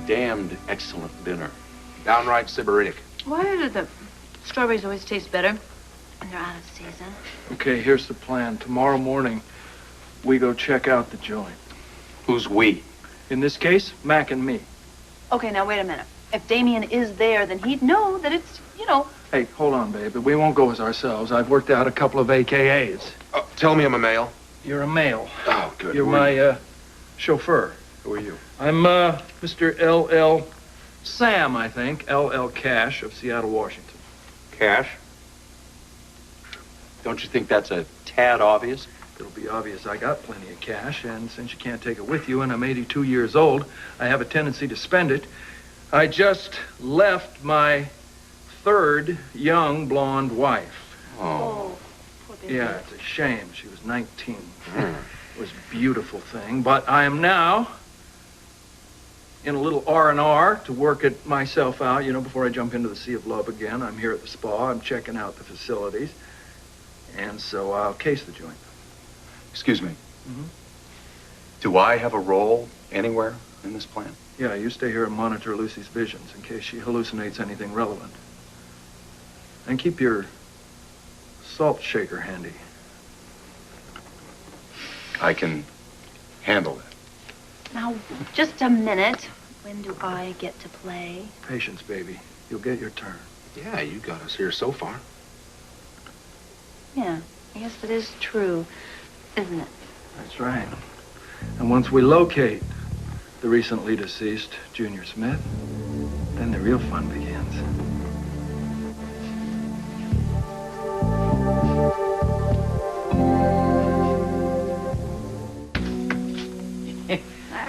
damned excellent dinner. Downright sybaritic. Why do the strawberries always taste better when they're out of season? Okay, here's the plan. Tomorrow morning, we go check out the joint. Who's we? In this case, Mac and me. Okay, now wait a minute. If Damien is there, then he'd know that it's, Hey, hold on, baby. We won't go as ourselves. I've worked out a couple of AKAs. Tell me I'm a male. You're a male. Oh, good. You're my chauffeur. Who are you? I'm Mr. L.L. Sam, I think. L.L. Cash of Seattle, Washington. Cash? Don't you think that's a tad obvious? It'll be obvious I got plenty of cash, and since you can't take it with you and I'm 82 years old, I have a tendency to spend it. I just left my third young blonde wife. Oh. Yeah, it's a shame. She was 19. It was a beautiful thing, but I am now in a little R&R to work it myself out, before I jump into the sea of love again. I'm here at the spa. I'm checking out the facilities, and so I'll case the joint. Excuse me. Mm-hmm. Do I have a role anywhere in this plan? Yeah, you stay here and monitor Lucy's visions in case she hallucinates anything relevant. And keep your salt shaker handy. I can handle that. Now, just a minute. When do I get to play? Patience, baby. You'll get your turn. Yeah, you got us here so far. Yeah, I guess it is true, isn't it? That's right. And once we locate the recently deceased Junior Smith, then the real fun begins.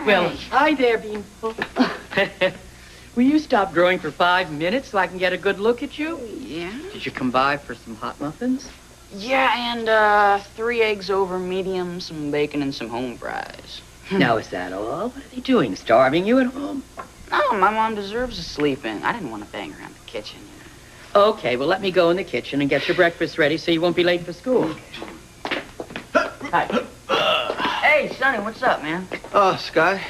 Well, hi there, Beanful. Will you stop growing for 5 minutes so I can get a good look at you? Yeah? Did you come by for some hot muffins? Yeah, and 3 eggs over medium, some bacon, and some home fries. Now, is that all? What are they doing, starving you at home? No, my mom deserves a sleep in. I didn't want to bang around the kitchen, you know. Okay, well, let me go in the kitchen and get your breakfast ready so you won't be late for school. Hi. Hey, Sonny, what's up, man? Oh, Sky.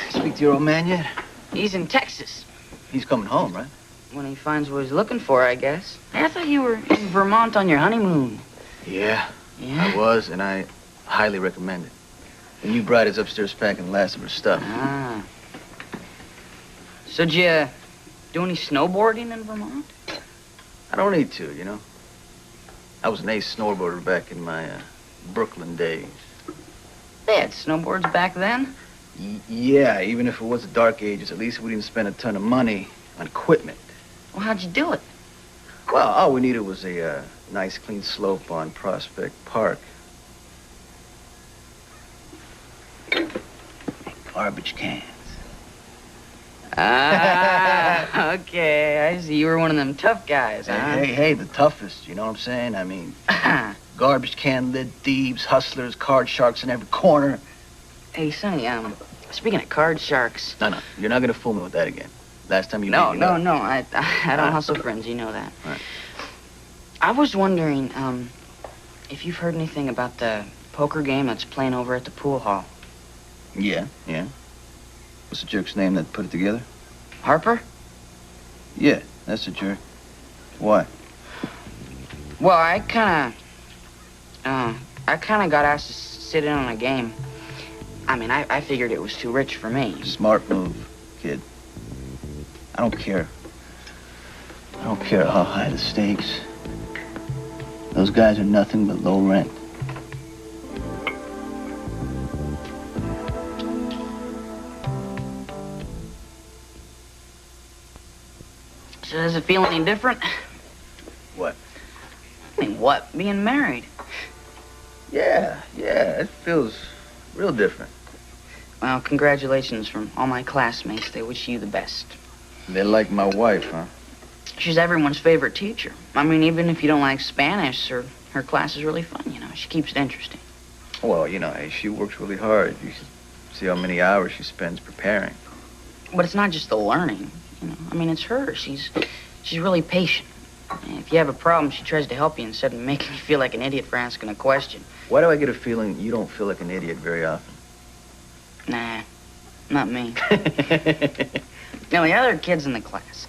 Speak to your old man yet? He's in Texas. He's coming home, right? When he finds what he's looking for, I guess. Hey, I thought you were in Vermont on your honeymoon. Yeah, Yeah? I was, and I highly recommend it. The new bride is upstairs packing the last of her stuff. Ah. So, did you do any snowboarding in Vermont? I don't need to, you know. I was an ace snowboarder back in my Brooklyn days. They had snowboards back then? Yeah, even if it was the dark ages, at least we didn't spend a ton of money on equipment. Well, how'd you do it? Well, all we needed was a nice clean slope on Prospect Park. Garbage cans. Ah, okay. I see. You were one of them tough guys, huh? Hey, the toughest, you know what I'm saying? I mean, garbage can lid thieves, hustlers, card sharks in every corner. Hey, Sonny, speaking of card sharks... No, you're not gonna fool me with that again. Last time you No, beat me up. I don't hustle friends, you know that. Right. I was wondering, if you've heard anything about the poker game that's playing over at the pool hall. Yeah. What's the jerk's name that put it together? Harper? Yeah, that's the jerk. Why? Well, I kinda got asked to sit in on a game. I mean, I figured it was too rich for me. Smart move, kid. I don't care. I don't care how high the stakes. Those guys are nothing but low rent. So does it feel any different? What? I mean, what? Being married. Yeah, it feels real different. Well, congratulations from all my classmates. They wish you the best. They like my wife, huh? She's everyone's favorite teacher. I mean, even if you don't like Spanish, her class is really fun, you know. She keeps it interesting. Well, you know, hey, she works really hard. You should see how many hours she spends preparing. But it's not just the learning, you know. I mean, it's her. She's really patient. And if you have a problem, she tries to help you instead of making you feel like an idiot for asking a question. Why do I get a feeling you don't feel like an idiot very often? Nah. Not me. Now, the other kids in the class,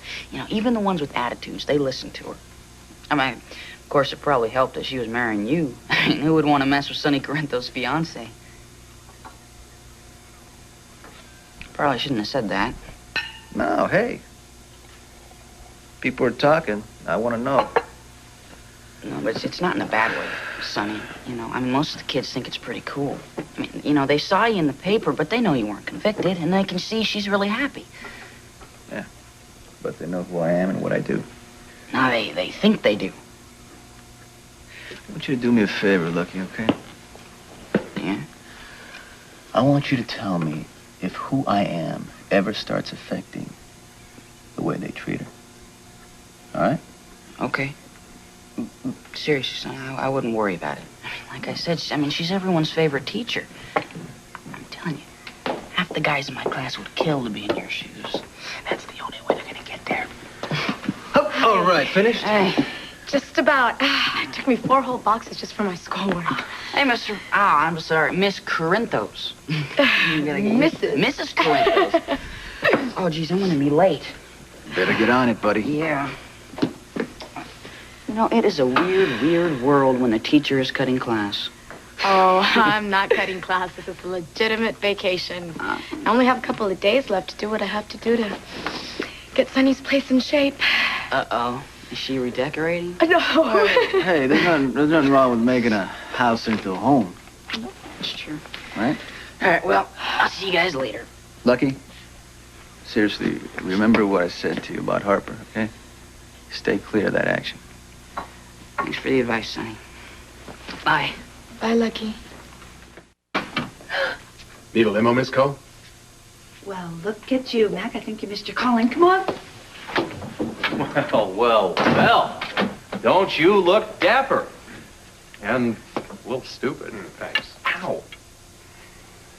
even the ones with attitudes, they listened to her. I mean, of course, it probably helped that she was marrying you. I mean, who would want to mess with Sonny Corinthos' fiancé? Probably shouldn't have said that. No, hey. People are talking. I want to know. No, but it's not in a bad way, Sonny. I mean, most of the kids think it's pretty cool. I mean, they saw you in the paper, but they know you weren't convicted, and they can see she's really happy. Yeah, but they know who I am and what I do. Now, they think they do. I want you to do me a favor, Lucky, okay? Yeah? I want you to tell me if who I am ever starts affecting the way they treat her. All right? Okay. Seriously, son, I wouldn't worry about it. Like I said, she's everyone's favorite teacher. I'm telling you, half the guys in my class would kill to be in your shoes. That's the only way they're gonna get there. All right, finished? Hey. Just about. It took me 4 whole boxes just for my schoolwork. Hey, I'm sorry, Miss Corinthos. Mrs. Corinthos. Oh, geez, I'm gonna be late. Better get on it, buddy. Yeah. It is a weird, weird world when a teacher is cutting class. Oh, I'm not cutting class. This is a legitimate vacation. I only have a couple of days left to do what I have to do to get Sonny's place in shape. Uh-oh. Is she redecorating? No. Hey, there's nothing wrong with making a house into a home. That's true. Right? All right, well, I'll see you guys later. Lucky, seriously, remember what I said to you about Harper, okay? Stay clear of that action. Thanks for the advice, Sonny. Bye. Bye, Lucky. Need a limo, Miss Cole? Well, look at you, Mac. I think you missed your calling. Come on. Well. Don't you look dapper. And a little stupid. Thanks. Ow.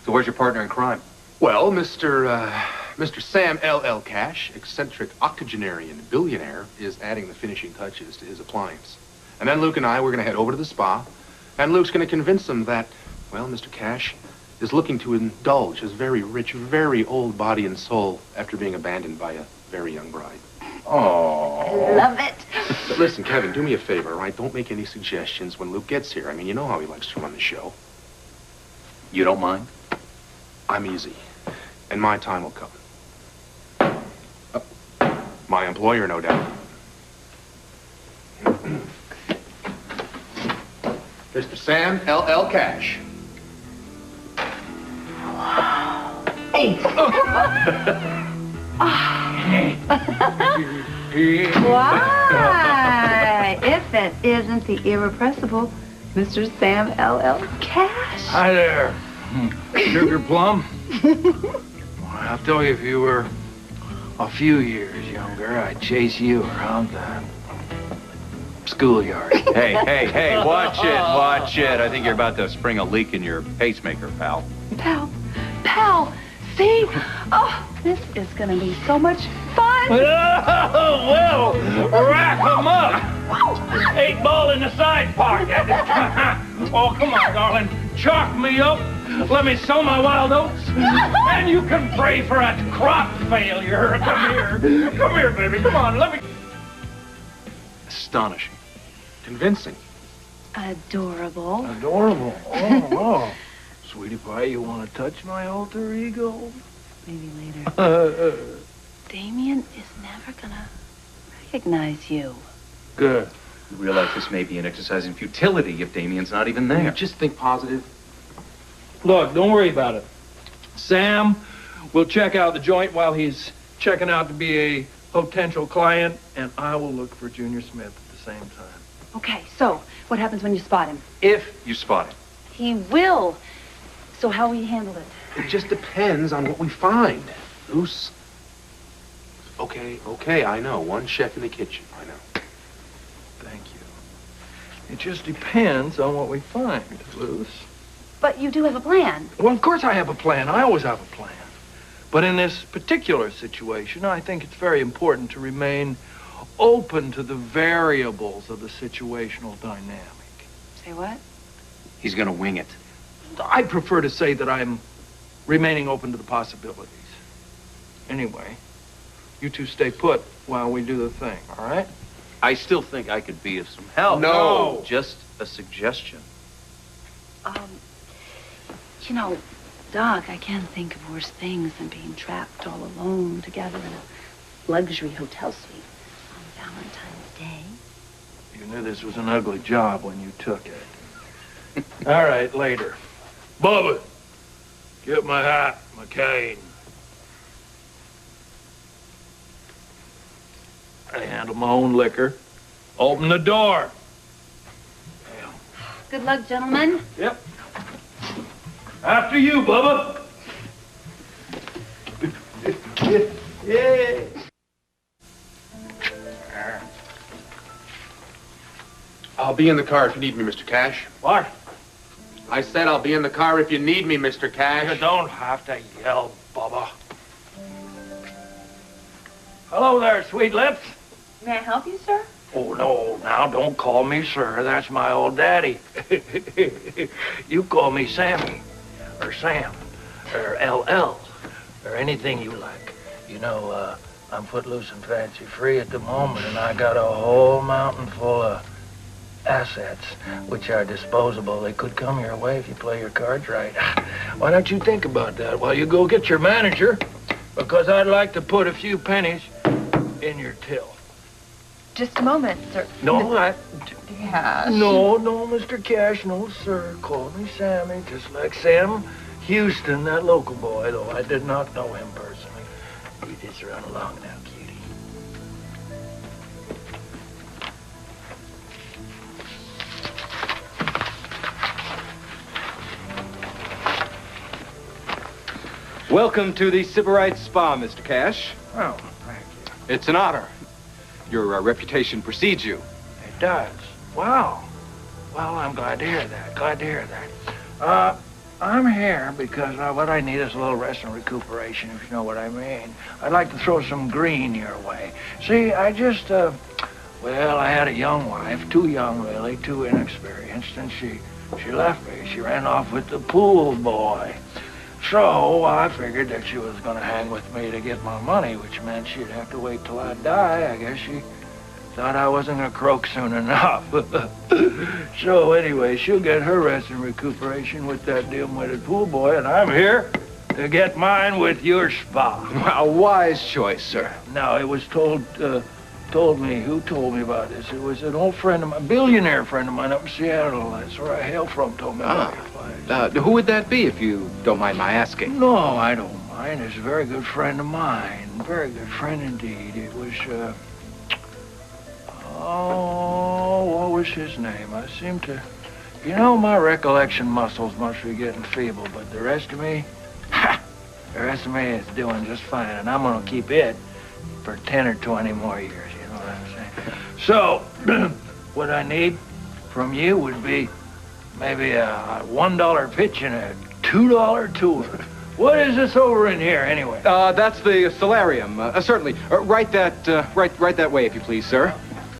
So where's your partner in crime? Well, Mr. Sam L.L. Cash, eccentric octogenarian billionaire, is adding the finishing touches to his appliance. And then Luke and I, we're going to head over to the spa, and Luke's going to convince him that, well, Mr. Cash is looking to indulge his very rich, very old body and soul after being abandoned by a very young bride. Oh. Love it. But listen, Kevin, do me a favor, all right? Don't make any suggestions when Luke gets here. I mean, you know how he likes to run the show. You don't mind? I'm easy, and my time will come. My employer, no doubt. Mr. Sam L.L. Cash. Why? If it isn't the irrepressible Mr. Sam L.L. Cash. Hi there. Sugar plum? I'll tell you, if you were a few years younger, I'd chase you around the schoolyard. Hey, watch it. I think you're about to spring a leak in your pacemaker, pal. Pal, see? Oh, this is gonna be so much fun. Oh, well, rack 'em up. 8 ball in the side pocket. Oh, come on, darling. Chalk me up. Let me sow my wild oats. And you can pray for a crop failure. Come here, baby. Come on, let me. Astonishing. Convincing. Adorable. Adorable. Oh. Sweetie pie, you want to touch my alter ego? Maybe later. Damien is never gonna recognize you. Good. You realize this may be an exercise in futility if Damien's not even there. Just think positive. Look, don't worry about it. Sam will check out the joint while he's checking out to be a potential client, and I will look for Junior Smith at the same time. Okay, so what happens when you spot him? If you spot him. He will. So how will you handle it? It just depends on what we find. Luce. Okay, I know. One chef in the kitchen. I know. Thank you. It just depends on what we find, Luce. But you do have a plan. Well, of course I have a plan. I always have a plan. But in this particular situation, I think it's very important to remain open to the variables of the situational dynamic. Say what? He's gonna wing it. I prefer to say that I'm remaining open to the possibilities. Anyway, you two stay put while we do the thing, all right? I still think I could be of some help. No. Just a suggestion. You know, Doc, I can't think of worse things than being trapped all alone together in a luxury hotel suite on Valentine's Day. You knew this was an ugly job when you took it. All right, later. Bubba, get my hat, my cane. I handle my own liquor. Open the door. Good luck, gentlemen. Yep. After you, Bubba. Yeah. I'll be in the car if you need me, Mr. Cash. What? I said I'll be in the car if you need me, Mr. Cash. You don't have to yell, Bubba. Hello there, sweet lips. May I help you, sir? Oh, no, now don't call me sir. That's my old daddy. You call me Sammy, or Sam, or LL, or anything you like. You know, I'm footloose and fancy free at the moment, and I got a whole mountain full of assets, which are disposable. They could come your way if you play your cards right. Why don't you think about that while you go get your manager? Because I'd like to put a few pennies in your till. Just a moment, sir. No, Cash. No, Mr. Cash, no, sir. Call me Sammy, just like Sam Houston, that local boy, though I did not know him personally. You just run along now, cutie. Welcome to the Sybarite Spa, Mr. Cash. Oh, thank you. It's an honor. Your reputation precedes you. It does. Wow. Well, I'm glad to hear that. Glad to hear that. I'm here because what I need is a little rest and recuperation, if you know what I mean. I'd like to throw some green your way. See, I just, well, I had a young wife, too young, really, too inexperienced, and she left me. She ran off with the pool boy. So I figured that she was going to hang with me to get my money, which meant she'd have to wait till I die. I guess she thought I wasn't going to croak soon enough. So anyway, she'll get her rest and recuperation with that dim-witted pool boy, and I'm here to get mine with your spa. A wise choice, sir. Now, it was told me, who told me about this? It was an old friend of mine, a billionaire friend of mine up in Seattle. That's where I hail from, told me about your place. Who would that be, if you don't mind my asking? No, I don't mind. It's a very good friend of mine. Very good friend indeed. It was, what was his name? I seem to, you know, my recollection muscles must be getting feeble, but the rest of me, the rest of me is doing just fine, and I'm going to keep it for 10 or 20 more years, you know what I'm saying? So, what I need from you would be maybe a $1 pitch and a $2 tour. What is this over in here, anyway? That's the solarium. Certainly. Right that way, if you please, sir.